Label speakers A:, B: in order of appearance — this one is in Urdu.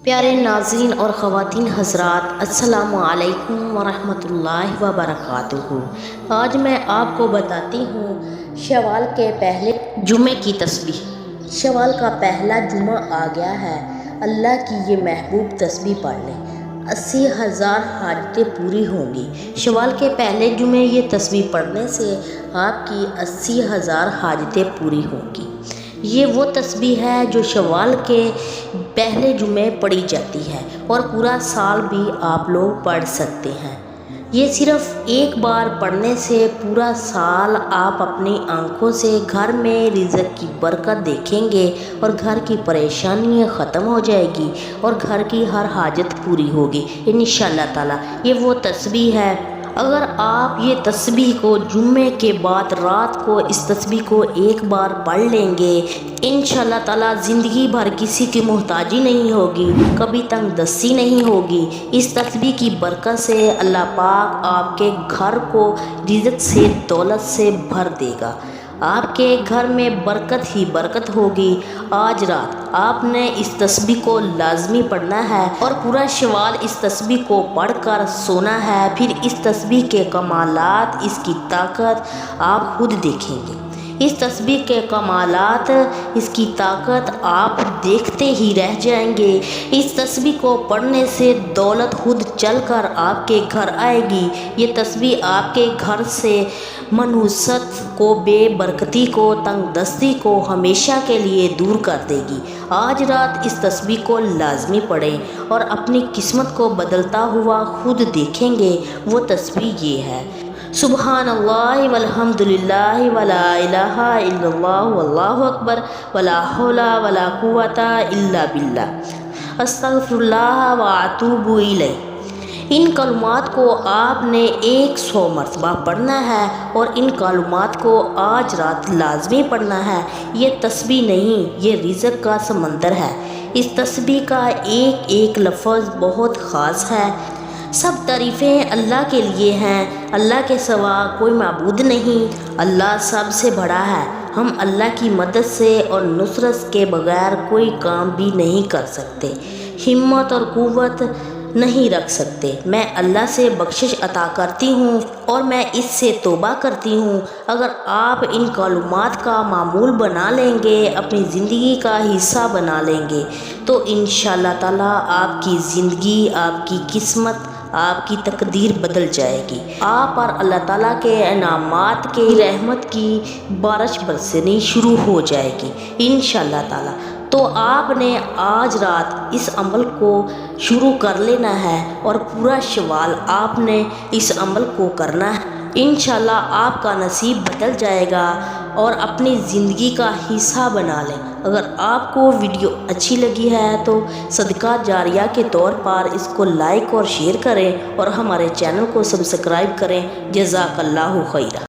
A: پیارے ناظرین اور خواتین حضرات، السلام علیکم ورحمۃ اللہ وبرکاتہ۔ آج میں آپ کو بتاتی ہوں شوال کے پہلے جمعے کی تسبیح۔ شوال کا پہلا جمعہ آ گیا ہے، اللہ کی یہ محبوب تسبیح پڑھ لیں، 80,000 حاجتیں پوری ہوں گی۔ شوال کے پہلے جمعے یہ تسبیح پڑھنے سے آپ کی 80,000 حاجتیں پوری ہوں گی۔ یہ وہ تسبیح ہے جو شوال کے پہلے جمعے پڑھی جاتی ہے اور پورا سال بھی آپ لوگ پڑھ سکتے ہیں۔ یہ صرف ایک بار پڑھنے سے پورا سال آپ اپنی آنکھوں سے گھر میں رزق کی برکت دیکھیں گے اور گھر کی پریشانیاں ختم ہو جائے گی اور گھر کی ہر حاجت پوری ہوگی انشاءاللہ تعالیٰ۔ یہ وہ تسبیح ہے، اگر آپ یہ تسبیح کو جمعے کے بعد رات کو اس تسبیح کو ایک بار پڑھ لیں گے، انشاءاللہ تعالیٰ زندگی بھر کسی کی محتاجی نہیں ہوگی، کبھی تنگ دستی نہیں ہوگی۔ اس تسبیح کی برکت سے اللہ پاک آپ کے گھر کو رزق سے، دولت سے بھر دے گا، آپ کے گھر میں برکت ہی برکت ہوگی۔ آج رات آپ نے اس تسبیح کو لازمی پڑھنا ہے اور پورا شوال اس تسبیح کو پڑھ کر سونا ہے، پھر اس تسبیح کے کمالات، اس کی طاقت آپ خود دیکھیں گے۔ اس تسبیح کے کمالات، اس کی طاقت آپ دیکھتے ہی رہ جائیں گے۔ اس تسبیح کو پڑھنے سے دولت خود چل کر آپ کے گھر آئے گی۔ یہ تسبیح آپ کے گھر سے منحوست کو، بے برکتی کو، تنگ دستی کو ہمیشہ کے لیے دور کر دے گی۔ آج رات اس تسبیح کو لازمی پڑھیں اور اپنی قسمت کو بدلتا ہوا خود دیکھیں گے۔ وہ تسبیح یہ ہے: سبحان اللہ والحمد للہ ولا الہ الا اللہ واللہ اکبر ولا حول ولا قوۃ الا باللہ، استغفر اللہ واتوب الیہ۔ ان کلمات کو آپ نے 100 مرتبہ پڑھنا ہے اور ان کلمات کو آج رات لازمی پڑھنا ہے۔ یہ تسبیح نہیں، یہ رزق کا سمندر ہے۔ اس تسبیح کا ایک ایک لفظ بہت خاص ہے۔ سب تعریفیں اللہ کے لیے ہیں، اللہ کے سوا کوئی معبود نہیں، اللہ سب سے بڑا ہے۔ ہم اللہ کی مدد سے اور نصرت کے بغیر کوئی کام بھی نہیں کر سکتے، ہمت اور قوت نہیں رکھ سکتے۔ میں اللہ سے بخشش عطا کرتی ہوں اور میں اس سے توبہ کرتی ہوں۔ اگر آپ ان کلمات کا معمول بنا لیں گے، اپنی زندگی کا حصہ بنا لیں گے، تو انشاءاللہ تعالیٰ آپ کی زندگی، آپ کی قسمت، آپ کی تقدیر بدل جائے گی۔ آپ پر اللہ تعالیٰ کے انعامات کے، رحمت کی بارش برسنی شروع ہو جائے گی انشاءاللہ تعالیٰ۔ تو آپ نے آج رات اس عمل کو شروع کر لینا ہے اور پورا شوال آپ نے اس عمل کو کرنا ہے۔ انشاءاللہ آپ کا نصیب بدل جائے گا اور اپنی زندگی کا حصہ بنا لیں۔ اگر آپ کو ویڈیو اچھی لگی ہے تو صدقہ جاریہ کے طور پر اس کو لائک اور شیئر کریں اور ہمارے چینل کو سبسکرائب کریں۔ جزاک اللہ خیرہ۔